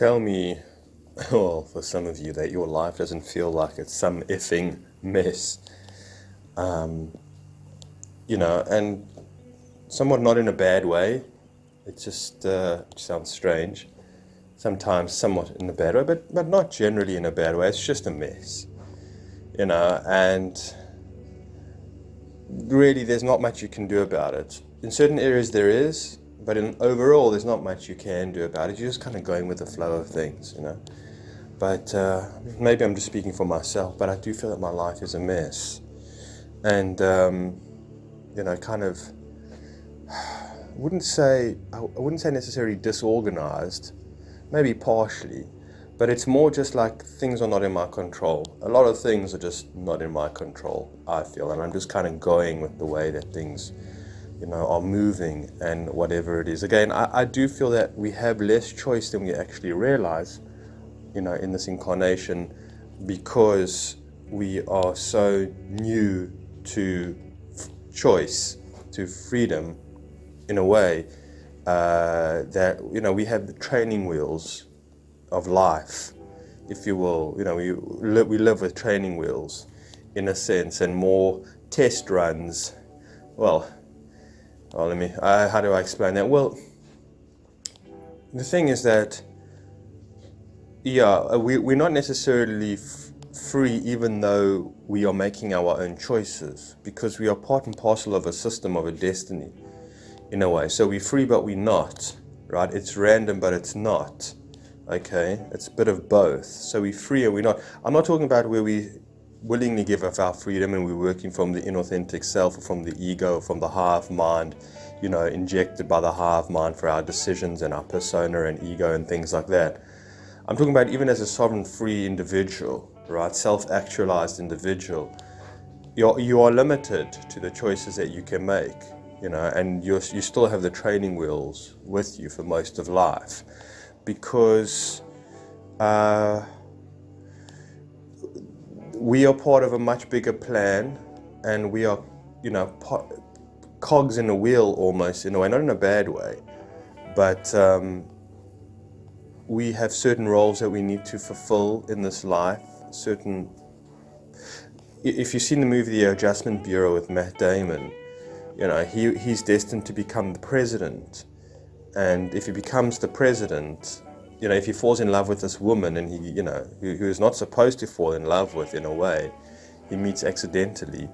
tell me, well, for some of you, that your life doesn't feel like it's some effing mess, and somewhat not in a bad way. It just sounds strange. Sometimes somewhat in a bad way, but not generally in a bad way. It's just a mess, and really there's not much you can do about it. In certain areas there is, but in overall there's not much you can do about it. You're just kind of going with the flow of things, But maybe I'm just speaking for myself, but I do feel that my life is a mess. And, kind of, I wouldn't say necessarily disorganized, maybe partially, but it's more just like things are not in my control. A lot of things are just not in my control, I feel, and I'm just kind of going with the way that things, are moving and whatever it is. Again, I do feel that we have less choice than we actually realize, in this incarnation, because we are so new to choice, to freedom, in a way, that, we have the training wheels of life, if you will. We live with training wheels, in a sense, and more test runs. How do I explain that? Well, the thing is that, we're not necessarily free, even though we are making our own choices, because we are part and parcel of a system, of a destiny, in a way. So we're free, but we're not, right? It's random, but it's not, okay? It's a bit of both. So we're free and we're not. I'm not talking about where we willingly give up our freedom and we're working from the inauthentic self, or from the ego, or from the hive mind, injected by the hive mind for our decisions and our persona and ego and things like that. I'm talking about even as a sovereign, free individual, right? Self-actualized individual. You are limited to the choices that you can make, and you still have the training wheels with you for most of life, because we are part of a much bigger plan, and we are, cogs in a wheel almost, in a way, not in a bad way, but we have certain roles that we need to fulfill in this life. If you've seen the movie The Adjustment Bureau with Matt Damon, he's destined to become the president. And if he becomes the president, if he falls in love with this woman, and he, who is not supposed to fall in love with, in a way, he meets accidentally,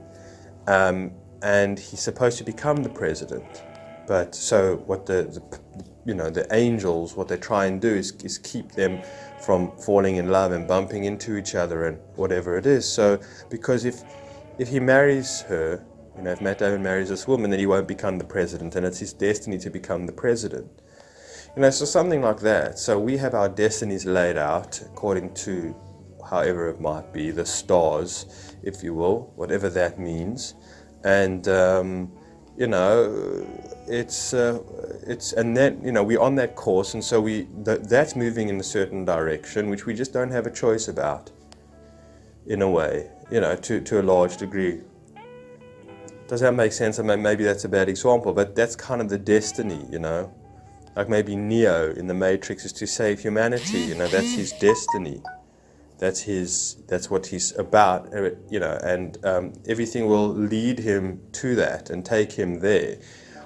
and he's supposed to become the president. But so what the angels, what they try and do is keep them from falling in love and bumping into each other and whatever it is. So, because if he marries her, if Matt Damon marries this woman, then he won't become the president, and it's his destiny to become the president. So something like that. So we have our destinies laid out according to, however it might be, the stars, if you will, whatever that means. And, and then, we're on that course, and so that's moving in a certain direction, which we just don't have a choice about, in a way, to a large degree. Does that make sense? I mean, maybe that's a bad example, but that's kind of the destiny, Like maybe Neo in the Matrix is to save humanity, that's his destiny. That's what he's about, and everything will lead him to that and take him there.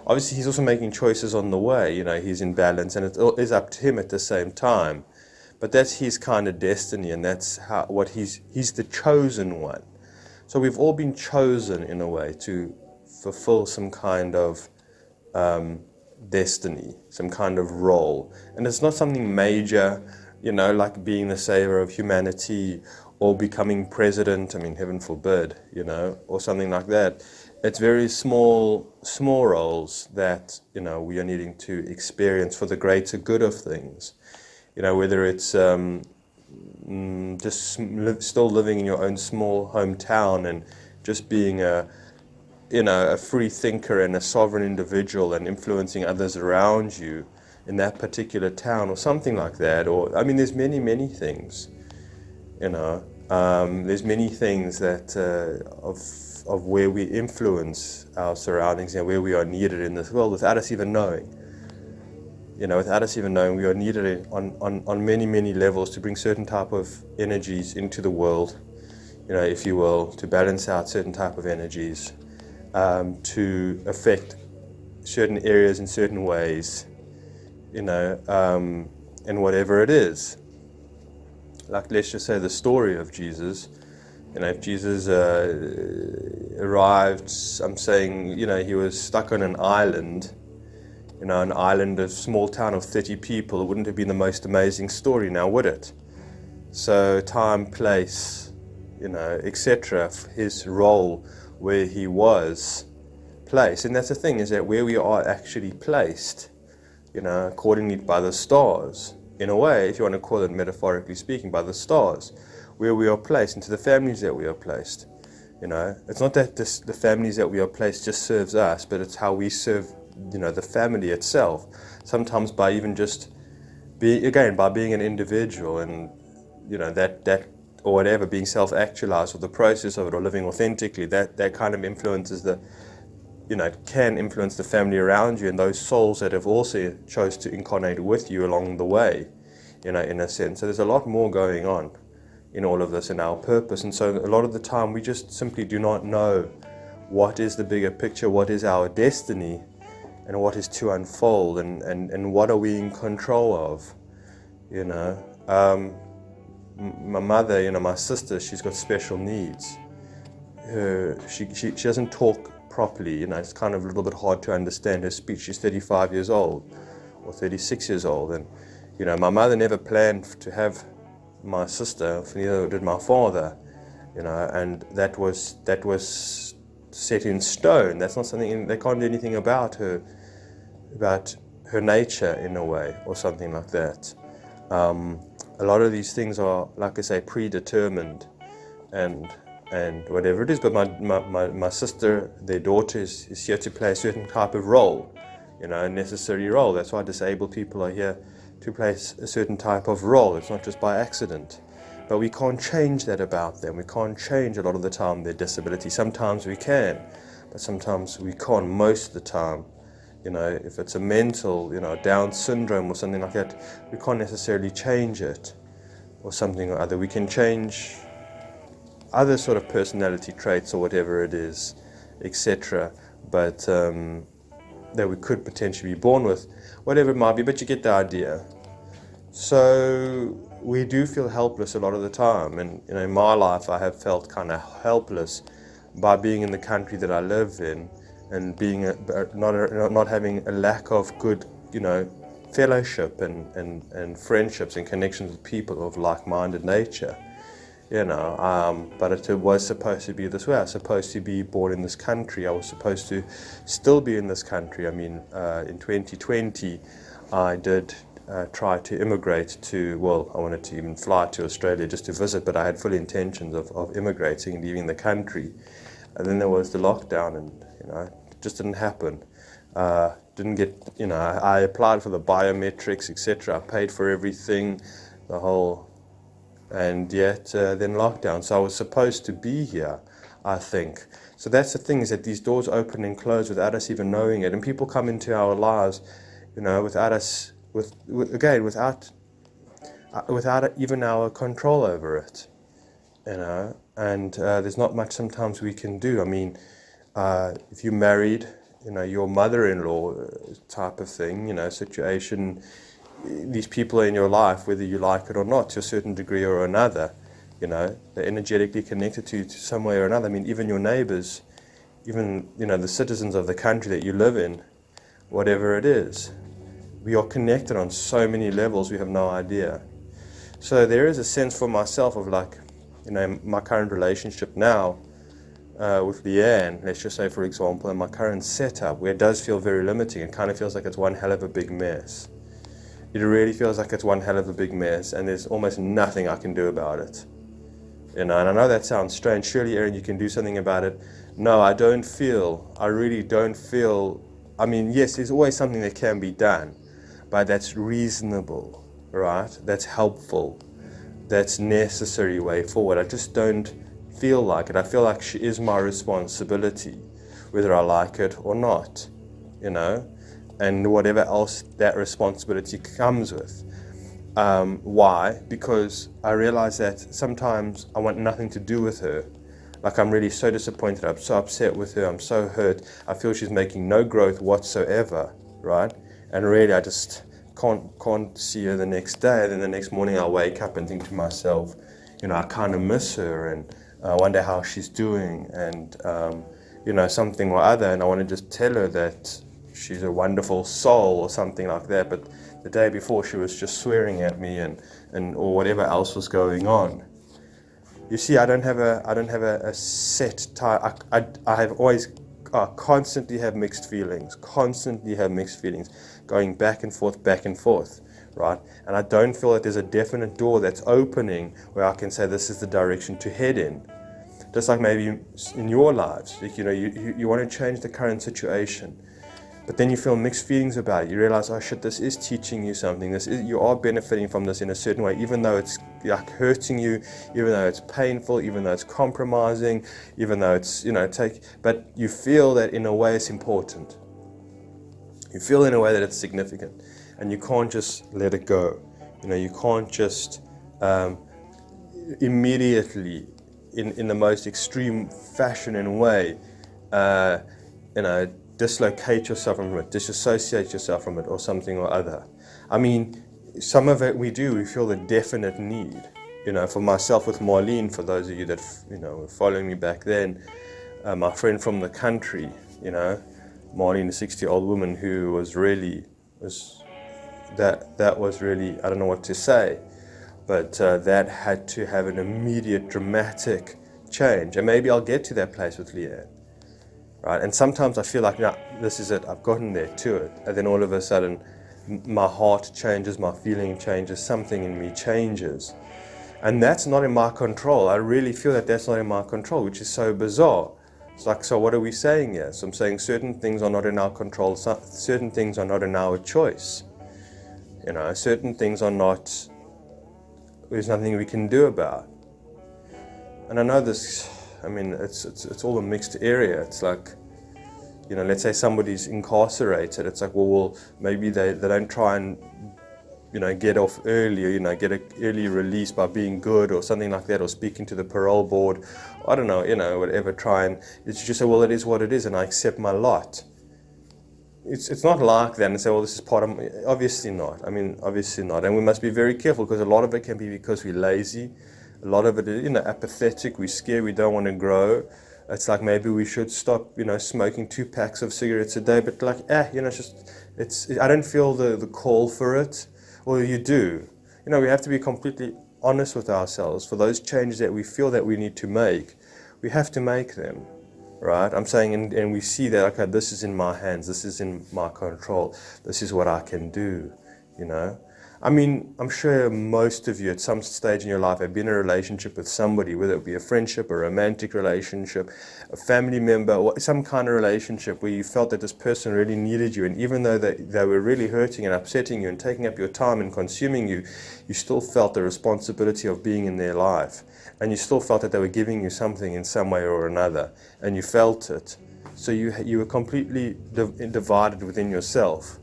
Obviously, he's also making choices on the way, he's in balance, and it is up to him at the same time. But that's his kind of destiny, and that's he's the chosen one. So we've all been chosen, in a way, to fulfill some kind of destiny, some kind of role. And it's not something major, like being the savior of humanity or becoming president, heaven forbid, or something like that. It's very small roles that, we are needing to experience for the greater good of things. Whether it's still living in your own small hometown and just being a free thinker and a sovereign individual and influencing others around you in that particular town, or something like that. Or, there's many things, there's many things that of where we influence our surroundings and where we are needed in this world without us even knowing. without us even knowing, we are needed on many, many levels to bring certain type of energies into the world, if you will, to balance out certain type of energies, to affect certain areas in certain ways, and whatever it is. Like, let's just say the story of Jesus. If Jesus arrived, I'm saying, he was stuck on an island, a small town of 30 people, it wouldn't have been the most amazing story now, would it? So time, place, etc., his role, where he was placed. And that's the thing, is that where we are actually placed, accordingly by the stars, in a way, if you want to call it metaphorically speaking, by the stars, where we are placed, into the families that we are placed. It's not that the families that we are placed just serves us, but it's how we serve, the family itself. Sometimes by even just by being an individual, and that or whatever, being self-actualized, or the process of it, or living authentically, that kind of influences can influence the family around you, and those souls that have also chose to incarnate with you along the way, in a sense. So there's a lot more going on in all of this, in our purpose. And so a lot of the time we just simply do not know what is the bigger picture, what is our destiny, and what is to unfold, and what are we in control of. My mother, my sister, she's got special needs. She doesn't talk properly, it's kind of a little bit hard to understand her speech. She's 35 years old, or 36 years old, and my mother never planned to have my sister, neither did my father, and that was set in stone. That's not something, they can't do anything about her nature, in a way, or something like that. A lot of these things are, like I say, predetermined, and whatever it is. But my sister, their daughter, is here to play a certain type of role, a necessary role. That's why disabled people are here, to play a certain type of role. It's not just by accident. But we can't change that about them. We can't change a lot of the time their disability. Sometimes we can, but sometimes we can't. Most of the time, if it's a mental, Down syndrome or something like that, we can't necessarily change it, or something or other. We can change other sort of personality traits, or whatever it is, etc., but that we could potentially be born with, whatever it might be, but you get the idea. So we do feel helpless a lot of the time, and in my life I have felt kind of helpless by being in the country that I live in, and being not having a lack of good, fellowship and friendships and connections with people of like-minded nature. But it was supposed to be this way. I was supposed to be born in this country. I was supposed to still be in this country. I mean, in 2020, I did try to immigrate to, I wanted to even fly to Australia just to visit, but I had full intentions of immigrating and leaving the country. And then there was the lockdown, and, it just didn't happen. Didn't get, I applied for the biometrics, etc. I paid for everything, and yet then lockdown. So I was supposed to be here, I think. So that's the thing, is that these doors open and close without us even knowing it, and people come into our lives, without us, without even our control over it, and there's not much sometimes we can do. I mean, if you're married, your mother-in-law type of thing, situation. These people are in your life, whether you like it or not, to a certain degree or another. They're energetically connected to you to some way or another. I mean, even your neighbors, even the citizens of the country that you live in, whatever it is, we are connected on so many levels we have no idea. So there is a sense for myself of my current relationship now with Leanne, let's just say, for example, in my current setup, where it does feel very limiting. It kind of feels like it's one hell of a big mess. It really feels like it's one hell of a big mess, and there's almost nothing I can do about it. And I know that sounds strange. Surely, Aaron, you can do something about it. No, I really don't feel. I mean, yes, there's always something that can be done, but that's reasonable, right? That's helpful. That's necessary way forward. I just don't feel like it. I feel like she is my responsibility, whether I like it or not, and whatever else that responsibility comes with. Why? Because I realize that sometimes I want nothing to do with her. Like, I'm really so disappointed, I'm so upset with her, I'm so hurt, I feel she's making no growth whatsoever, right? And really I just can't see her the next day. Then the next morning I'll wake up and think to myself, I kind of miss her, and I wonder how she's doing, and something or other, and I want to just tell her that she's a wonderful soul or something like that. But the day before she was just swearing at me and or whatever else was going on. You see, I don't have a set time. I have always constantly have mixed feelings, going back and forth, right? And I don't feel that there's a definite door that's opening where I can say this is the direction to head in. Just like maybe in your lives, like, you want to change the current situation, but then you feel mixed feelings about it. You realize, oh shit, this is teaching you something. You are benefiting from this in a certain way, even though it's like hurting you, even though it's painful, even though it's compromising, even though it's, but you feel that in a way it's important. You feel in a way that it's significant, and you can't just let it go. You can't just immediately, in the most extreme fashion and way, dislocate yourself from it, disassociate yourself from it, or something or other. I mean, some of it we feel the definite need. For myself with Marlene, for those of you that were following me back then, my friend from the country, Marlene, a 60-year-old woman who was really, that was really, I don't know what to say, but that had to have an immediate dramatic change. And maybe I'll get to that place with Leanne. Right? And sometimes I feel like, no, this is it, I've gotten there to it. And then all of a sudden, my heart changes, my feeling changes, something in me changes. And that's not in my control. I really feel that that's not in my control, which is so bizarre. It's like, so what are we saying here? So I'm saying certain things are not in our control, certain things are not in our choice. Certain things are not, there's nothing we can do about. And I know this, it's all a mixed area. It's like, let's say somebody's incarcerated. It's like, well, maybe they don't try and, get off early, or, get an early release by being good or something like that, or speaking to the parole board. I don't know, whatever, try and, it's just say, well, it is what it is, and I accept my lot. It's not like that and say, well, this is part of me. Obviously not. Obviously not. And we must be very careful, because a lot of it can be because we're lazy. A lot of it is, apathetic, we're scared, we don't want to grow. It's like maybe we should stop, smoking 2 packs of cigarettes a day, but like, I don't feel the call for it. Or you do. We have to be completely honest with ourselves. For those changes that we feel that we need to make, we have to make them, right? I'm saying, and we see that, okay, this is in my hands, this is in my control, this is what I can do, I'm sure most of you at some stage in your life have been in a relationship with somebody, whether it be a friendship, a romantic relationship, a family member, or some kind of relationship where you felt that this person really needed you, and even though they were really hurting and upsetting you and taking up your time and consuming you, you still felt the responsibility of being in their life, and you still felt that they were giving you something in some way or another, and you felt it. So you were completely divided within yourself,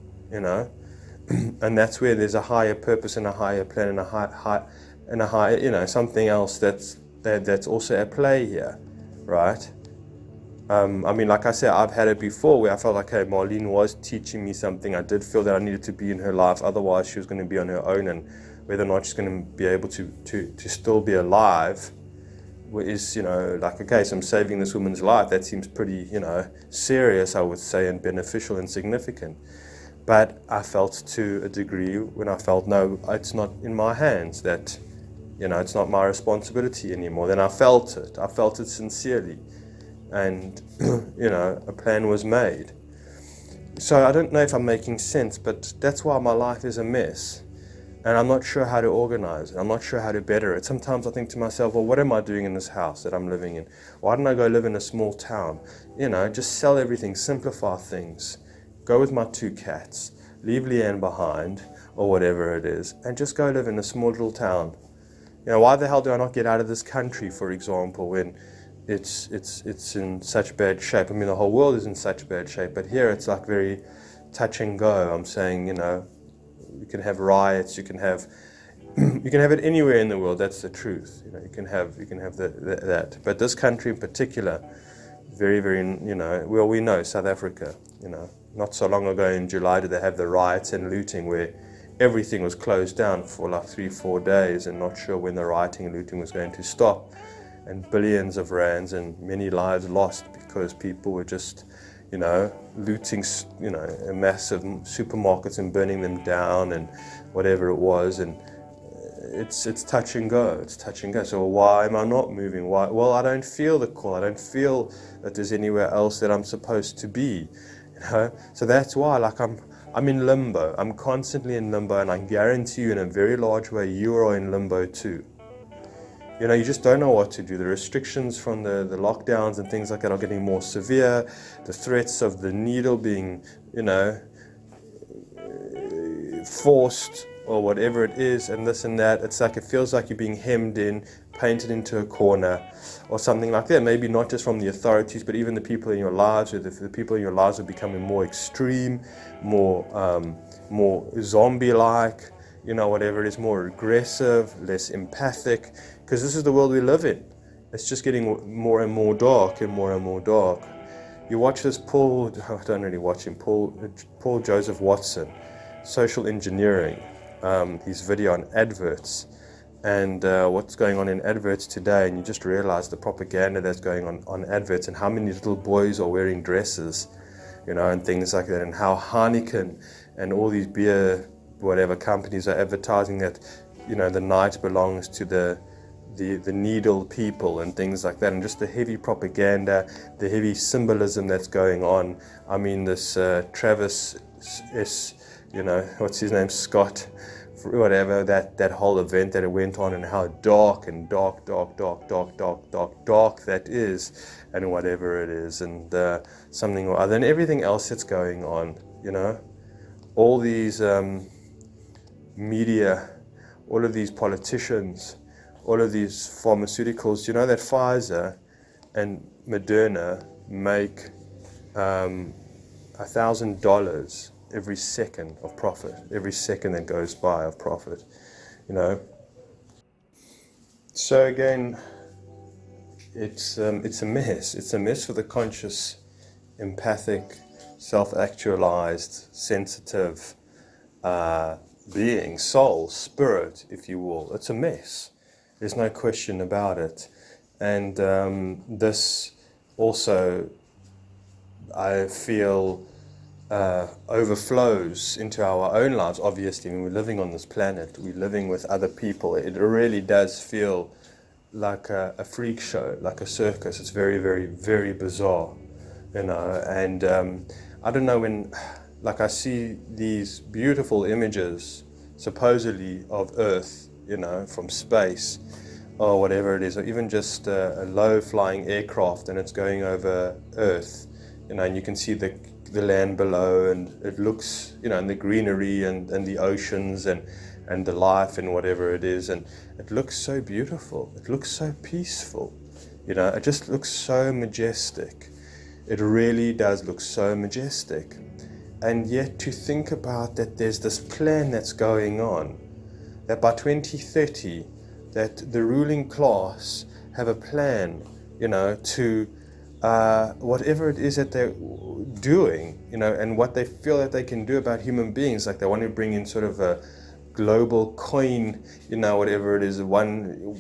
and that's where there's a higher purpose and a higher plan and a higher, something else that's also at play here, right? Like I said, I've had it before where I felt like, hey, Marlene was teaching me something. I did feel that I needed to be in her life, otherwise she was going to be on her own, and whether or not she's going to be able to still be alive is, like, okay, so I'm saving this woman's life. That seems pretty, serious, I would say, and beneficial and significant. But I felt to a degree when I felt, no, it's not in my hands, that, it's not my responsibility anymore. Then I felt it sincerely. And, a plan was made. So I don't know if I'm making sense, but that's why my life is a mess. And I'm not sure how to organize it. I'm not sure how to better it. Sometimes I think to myself, well, what am I doing in this house that I'm living in? Why don't I go live in a small town? Just sell everything, simplify things. Go with my 2 cats, leave Leanne behind, or whatever it is, and just go live in a small little town. Why the hell do I not get out of this country, for example, when it's in such bad shape? The whole world is in such bad shape, but here it's like very touch and go. I'm saying, you can have riots, you can have it anywhere in the world. That's the truth. You can have that. But this country in particular, very, very, well, we know South Africa. Not so long ago in July did they have the riots and looting where everything was closed down for like 3-4 days, and not sure when the rioting and looting was going to stop, and billions of rands and many lives lost because people were just looting, massive supermarkets and burning them down and whatever it was. And it's touch and go. It's touch and go. So why am I not moving? Why? Well, I don't feel the call. I don't feel that there's anywhere else that I'm supposed to be. So that's why, like, I'm in limbo. I'm constantly in limbo, and I guarantee you, in a very large way, you are in limbo too. You just don't know what to do. The restrictions from the lockdowns and things like that are getting more severe. The threats of the needle being, forced or whatever it is, and this and that. It's like, it feels like you're being hemmed in, painted into a corner or something like that. Maybe not just from the authorities, but even the people in your lives, or the people in your lives are becoming more extreme, more zombie-like, whatever it is, more aggressive, less empathic, because this is the world we live in. It's just getting more and more dark and more and more dark. You watch this I don't really watch him, Paul Joseph Watson, Social Engineering, his video on adverts, and what's going on in adverts today, and you just realize the propaganda that's going on adverts, and how many little boys are wearing dresses, and things like that, and how Heineken and all these beer, whatever companies are advertising that, the night belongs to the needle people and things like that, and just the heavy propaganda, the heavy symbolism that's going on. I mean, this Travis what's his name, Scott, whatever, that whole event that it went on, and how dark that is, and whatever it is, and something or other, and everything else that's going on, all these media, all of these politicians, all of these pharmaceuticals. That Pfizer and Moderna make $1,000 every second of profit, every second that goes by of profit, So again, it's a mess. It's a mess for the conscious, empathic, self-actualized, sensitive being, soul, spirit, if you will. It's a mess. There's no question about it. And this also, I feel, overflows into our own lives. Obviously, when we're living on this planet, we're living with other people. It really does feel like a freak show, like a circus. It's very, very, very bizarre, and I don't know, when, like, I see these beautiful images, supposedly of Earth, from space, or whatever it is, or even just a low-flying aircraft, and it's going over Earth, and you can see the land below, and it looks, and the greenery and the oceans and the life and whatever it is, and it looks so beautiful. It looks so peaceful. It just looks so majestic. It really does look so majestic. And yet, to think about that, there's this plan that's going on, that by 2030, that the ruling class have a plan, to whatever it is that they're doing, and what they feel that they can do about human beings. Like, they want to bring in sort of a global coin, whatever it is, one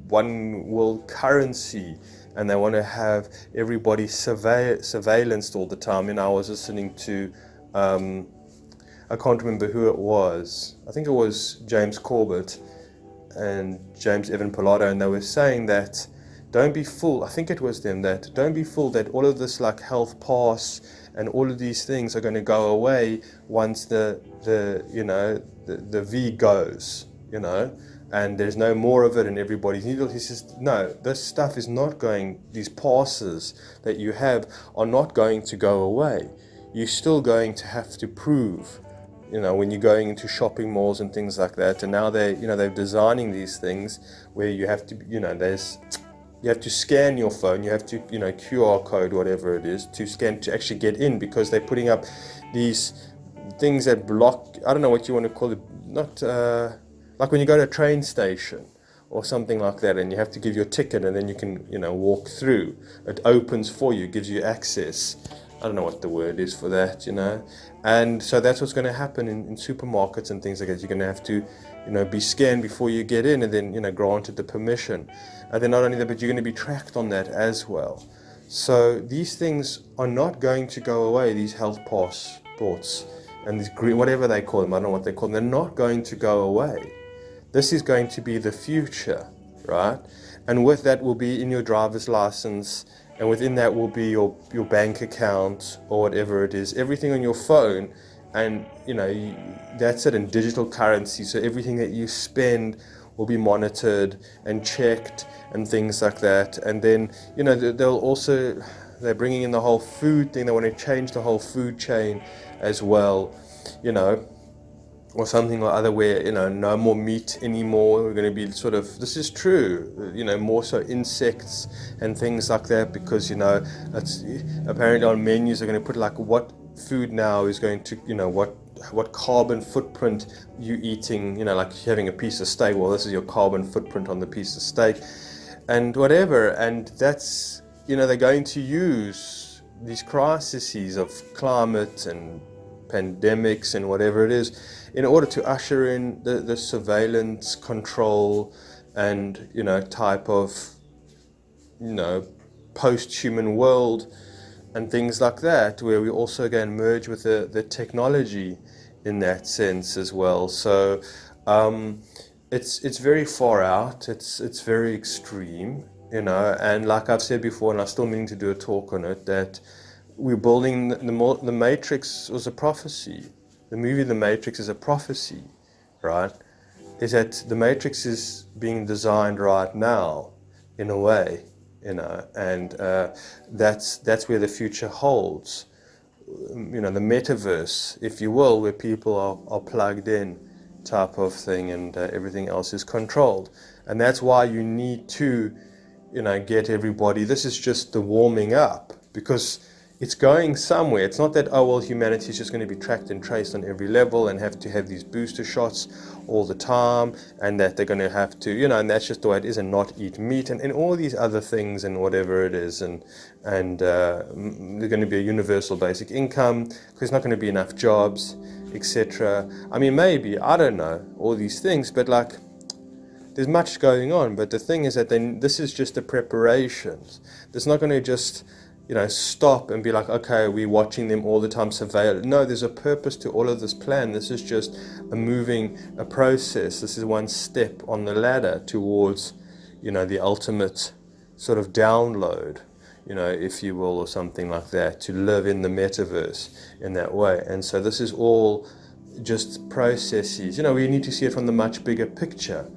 world currency, and they want to have everybody surveillanced all the time. I was listening to, I can't remember who it was. I think it was James Corbett and James Evan Pilato, and they were saying that, don't be fooled, I think it was them, that don't be fooled that all of this, like, health pass and all of these things are going to go away once the V goes, and there's no more of it and everybody's needle. He says, no, this stuff is not going, these passes that you have are not going to go away. You're still going to have to prove, when you're going into shopping malls and things like that. And now they're designing these things where you have to, you have to scan your phone, you have to, QR code, whatever it is, to scan to actually get in, because they're putting up these things that block, I don't know what you want to call it, not like when you go to a train station or something like that, and you have to give your ticket, and then you can, walk through. It opens for you, gives you access. I don't know what the word is for that, And so that's what's going to happen in supermarkets and things like that. You're going to have to, be scanned before you get in, and then, granted the permission. And then not only that, but you're going to be tracked on that as well. So these things are not going to go away, these health passports and these green, whatever they call them, I don't know what they call them, they're not going to go away. This is going to be the future, right? And with that will be in your driver's license, and within that will be your bank account or whatever it is, everything on your phone, and that's it, in digital currency. So everything that you spend will be monitored and checked and things like that. And then they're bringing in the whole food thing. They want to change the whole food chain as well, or something or other, where no more meat anymore. We're going to be this is true, more so insects and things like that, because it's apparently on menus are going to put like what food now is going to, what carbon footprint you eating, like having a piece of steak. Well, this is your carbon footprint on the piece of steak and whatever. And that's, they're going to use these crises of climate and pandemics and whatever it is in order to usher in the surveillance, control, and type of post-human world and things like that, where we also again merge with the technology in that sense as well. So it's very far out, it's very extreme, and like I've said before, and I'm still meaning to do a talk on it, that we're building the Matrix was a prophecy. The movie The Matrix is a prophecy, right? Is that the Matrix is being designed right now, in a way, and that's where the future holds. The metaverse, if you will, where people are plugged in, type of thing, and everything else is controlled. And that's why you need to, get everybody. This is just the warming up, because it's going somewhere. It's not that, humanity is just going to be tracked and traced on every level and have to have these booster shots all the time, and that they're going to have to, and that's just the way it is, and not eat meat and all these other things and whatever it is. And there's going to be a universal basic income because there's not going to be enough jobs, etc. I mean, maybe, I don't know, all these things, but like, there's much going on. But the thing is that then this is just the preparations. There's not going to just stop and be like, okay, we're watching them all the time, surveil. No, there's a purpose to all of this plan. This is just a process. This is one step on the ladder towards, the ultimate sort of download, if you will, or something like that, to live in the metaverse in that way. And so this is all just processes. We need to see it from the much bigger picture.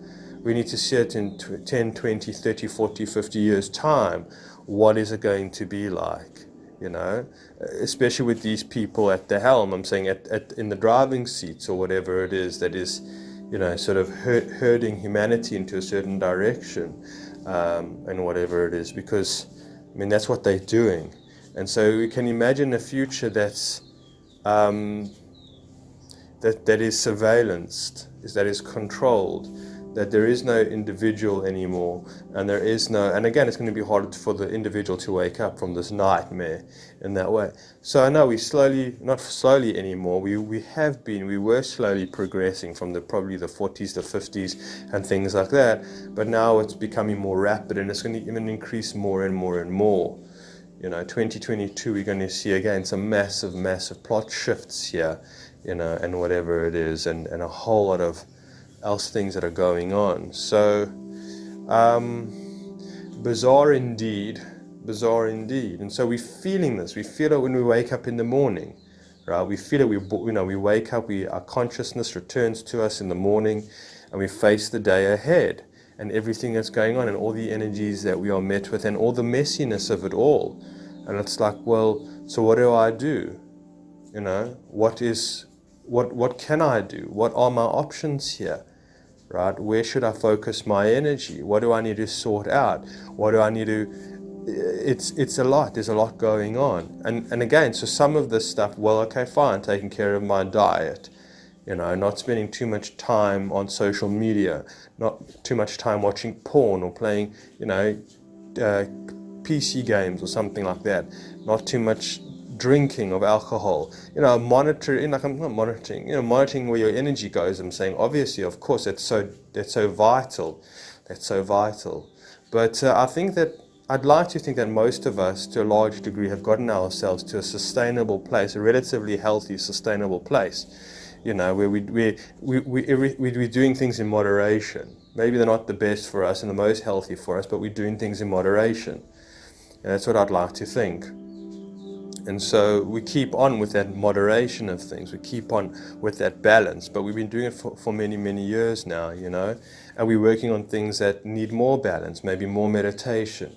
We need to see it in 10, 20, 30, 40, 50 years' time. What is it going to be like, especially with these people at the helm? I'm saying in the driving seats or whatever it is that is, sort of herding humanity into a certain direction, and whatever it is, because, that's what they're doing. And so we can imagine a future that's, that is surveillanced, that is controlled, that there is no individual anymore, and there is no, and again, it's going to be hard for the individual to wake up from this nightmare in that way. So I know we slowly, not slowly anymore, we were slowly progressing from probably the 40s, the 50s, and things like that, but now it's becoming more rapid, and it's going to even increase more and more and more. 2022, we're going to see again some massive plot shifts here, and whatever it is, and a whole lot of else things that are going on. So bizarre indeed. And so we're feeling this. We feel it when we wake up in the morning, right? We feel it. We wake up. Our consciousness returns to us in the morning, and we face the day ahead and everything that's going on and all the energies that we are met with and all the messiness of it all. And it's like, well, so what do I do? What can I do? What are my options here? Right? Where should I focus my energy? What do I need to sort out? What do I need to it's a lot. There's a lot going on, and again, so some of this stuff, well, okay, fine, taking care of my diet, not spending too much time on social media, not too much time watching porn or playing, PC games or something like that, not too much drinking of alcohol, monitoring, like I'm not monitoring, monitoring where your energy goes. I'm saying, obviously, of course, that's so vital, but I think that I'd like to think that most of us, to a large degree, have gotten ourselves to a sustainable place, a relatively healthy, sustainable place, where we're doing things in moderation. Maybe they're not the best for us and the most healthy for us, but we're doing things in moderation. And that's what I'd like to think. And so we keep on with that moderation of things. We keep on with that balance. But we've been doing it for many, many years now, and we're working on things that need more balance, maybe more meditation,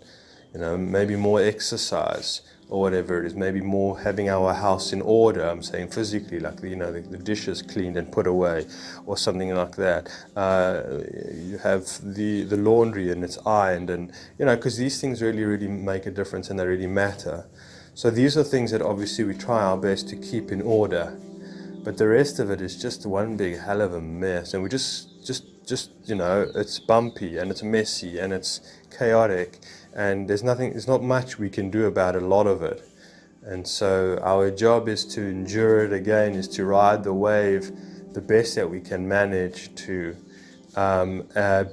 maybe more exercise or whatever it is, maybe more having our house in order. I'm saying physically, like, the dishes cleaned and put away or something like that. You have the laundry and it's ironed, and, because these things really, really make a difference and they really matter. So these are things that obviously we try our best to keep in order, but the rest of it is just one big hell of a mess, and we just it's bumpy and it's messy and it's chaotic, and there's not much we can do about a lot of it. And so our job is to endure it again, is to ride the wave the best that we can manage, to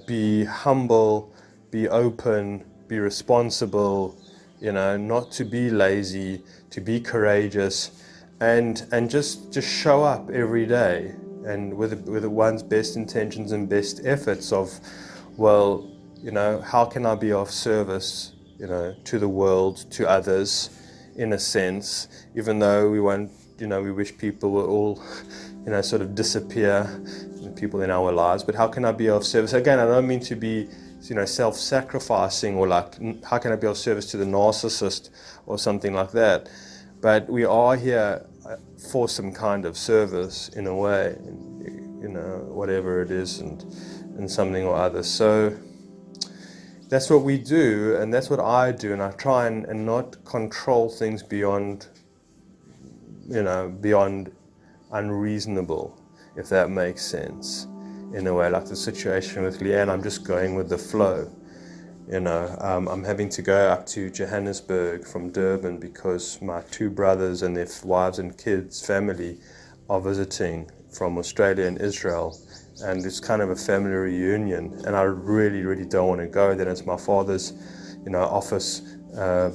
be humble, be open, be responsible, not to be lazy, to be courageous, and just show up every day, and with one's best intentions and best efforts of, well, how can I be of service, to the world, to others, in a sense, even though we want, we wish people will all, sort of disappear, people in our lives, but how can I be of service? Again, I don't mean to be self-sacrificing, or like, how can I be of service to the narcissist or something like that? But we are here for some kind of service in a way, whatever it is, and something or other. So that's what we do, and that's what I do, and I try and not control things beyond unreasonable, if that makes sense. In a way, like the situation with Leanne, I'm just going with the flow. I'm having to go up to Johannesburg from Durban because my two brothers and their wives and kids, family, are visiting from Australia and Israel, and it's kind of a family reunion, and I really, really don't want to go. Then it's my father's, office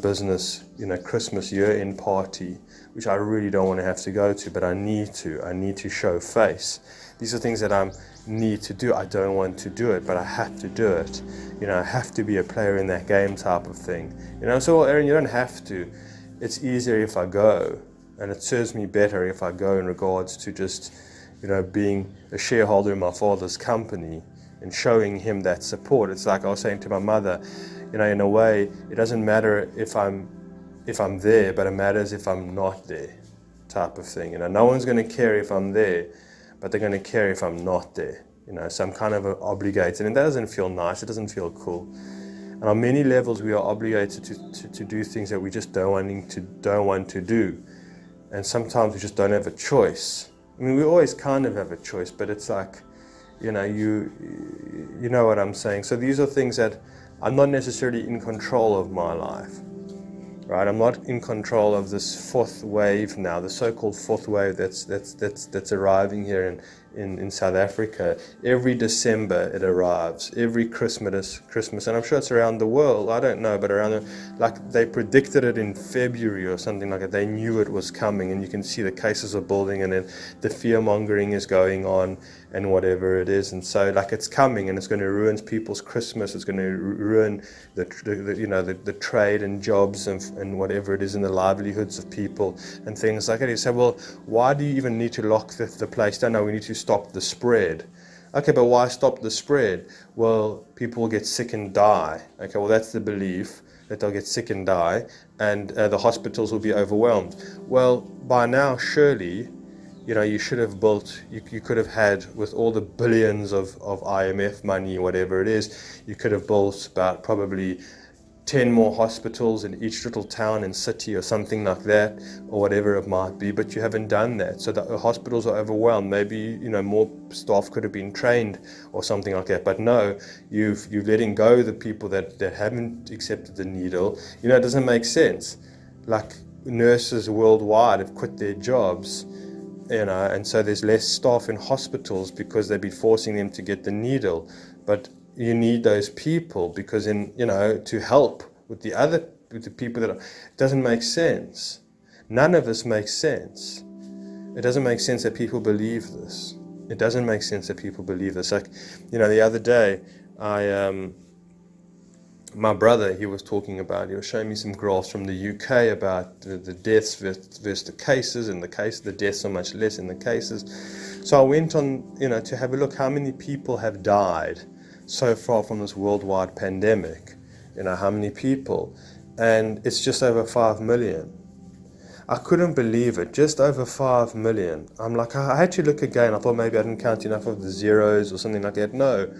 business, Christmas year-end party, which I really don't want to have to go to, but I need to show face. These are things that I need to do. I don't want to do it, but I have to do it. I have to be a player in that game type of thing. So, well, Aaron, you don't have to. It's easier if I go, and it serves me better if I go in regards to just, being a shareholder in my father's company and showing him that support. It's like I was saying to my mother, in a way, it doesn't matter if I'm there, but it matters if I'm not there, type of thing. No one's going to care if I'm there, but they're going to care if I'm not there. So I'm kind of obligated, and that doesn't feel nice. It doesn't feel cool. And on many levels, we are obligated to do things that we just don't want to do, and sometimes we just don't have a choice. I mean, we always kind of have a choice, but it's like, you know what I'm saying. So these are things that I'm not necessarily in control of my life. Right, I'm not in control of this fourth wave now, the so-called fourth wave that's arriving here in South Africa. Every December it arrives, every Christmas, and I'm sure it's around the world. I don't know, but like they predicted it in February or something like that. They knew it was coming, and you can see the cases are building, and then the fear mongering is going on, and whatever it is, and so like it's coming, and it's going to ruin people's Christmas. It's going to ruin the trade and jobs and whatever it is, in the livelihoods of people and things like that. You say, well, why do you even need to lock the place down? No, we need to stop the spread. Okay, but why stop the spread? Well, people will get sick and die. Okay, well, that's the belief, that they'll get sick and die, and the hospitals will be overwhelmed. Well, by now, surely, you should have built, you could have had, with all the billions of IMF money, whatever it is, you could have built about probably 10 more hospitals in each little town and city or something like that, or whatever it might be, but you haven't done that. So the hospitals are overwhelmed. Maybe, more staff could have been trained or something like that. But no, you're letting go the people that haven't accepted the needle. It doesn't make sense. Like, nurses worldwide have quit their jobs, and so there's less staff in hospitals because they've been forcing them to get the needle. But you need those people because to help with the people that it doesn't make sense. None of this makes sense. It doesn't make sense that people believe this. It doesn't make sense that people believe this. Like, the other day, my brother, he was showing me some graphs from the UK about the deaths versus the cases, and the deaths are much less in the cases. So I went on, to have a look how many people have died so far from this worldwide pandemic. How many people? And it's just over 5 million. I couldn't believe it, just over 5 million. I'm like, I had to look again. I thought maybe I didn't count enough of the zeros or something like that. No,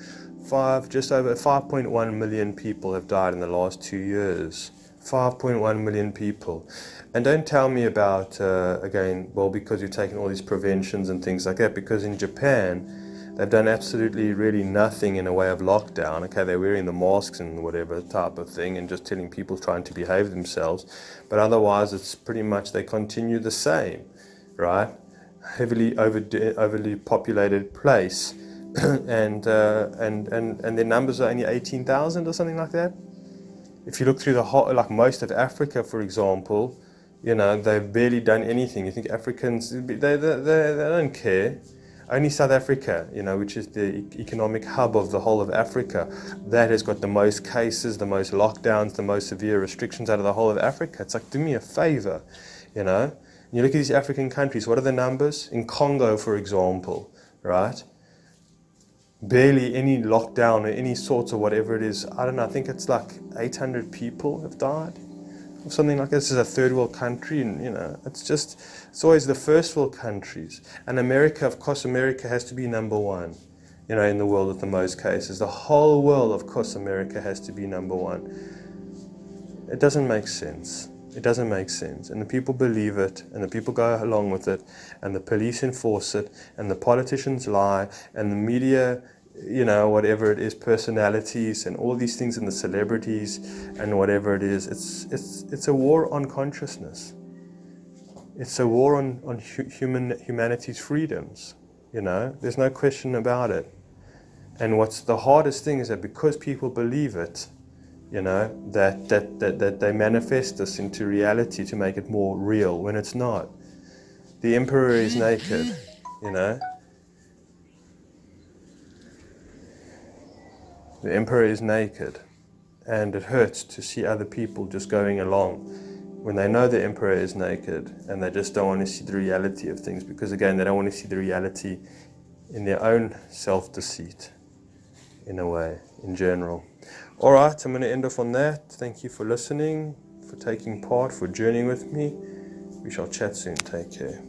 just over 5.1 million people have died in the last 2 years. 5.1 million people. And don't tell me about, because you're taking all these preventions and things like that, because in Japan, they've done absolutely really nothing in a way of lockdown. Okay, they're wearing the masks and whatever type of thing and just telling people trying to behave themselves. But otherwise, it's pretty much they continue the same, right? Heavily overly populated place. and their numbers are only 18,000 or something like that. If you look through the whole, like most of Africa, for example, they've barely done anything. You think Africans, they don't care. Only South Africa, which is the economic hub of the whole of Africa, that has got the most cases, the most lockdowns, the most severe restrictions out of the whole of Africa. It's like, do me a favor, And you look at these African countries, what are the numbers? In Congo, for example, right? Barely any lockdown or any sorts of whatever it is. I don't know, I think it's like 800 people have died. Or something like this. Is a third world country, and it's always the first world countries. And America, of course, America has to be number one, in the world with the most cases. The whole world, of course, America has to be number one. It doesn't make sense. It doesn't make sense. And the people believe it, and the people go along with it, and the police enforce it, and the politicians lie, and the media, whatever it is, personalities and all these things, and the celebrities and whatever it is, it's a war on consciousness. It's a war on humanity's freedoms. There's no question about it. And what's the hardest thing is that because people believe it, that they manifest this into reality to make it more real when it's not. The emperor is naked, The emperor is naked, and it hurts to see other people just going along when they know the emperor is naked, and they just don't want to see the reality of things, because again, they don't want to see the reality in their own self-deceit, in a way, in general. All right, I'm going to end off on that. Thank you for listening, for taking part, for journeying with me. We shall chat soon. Take care.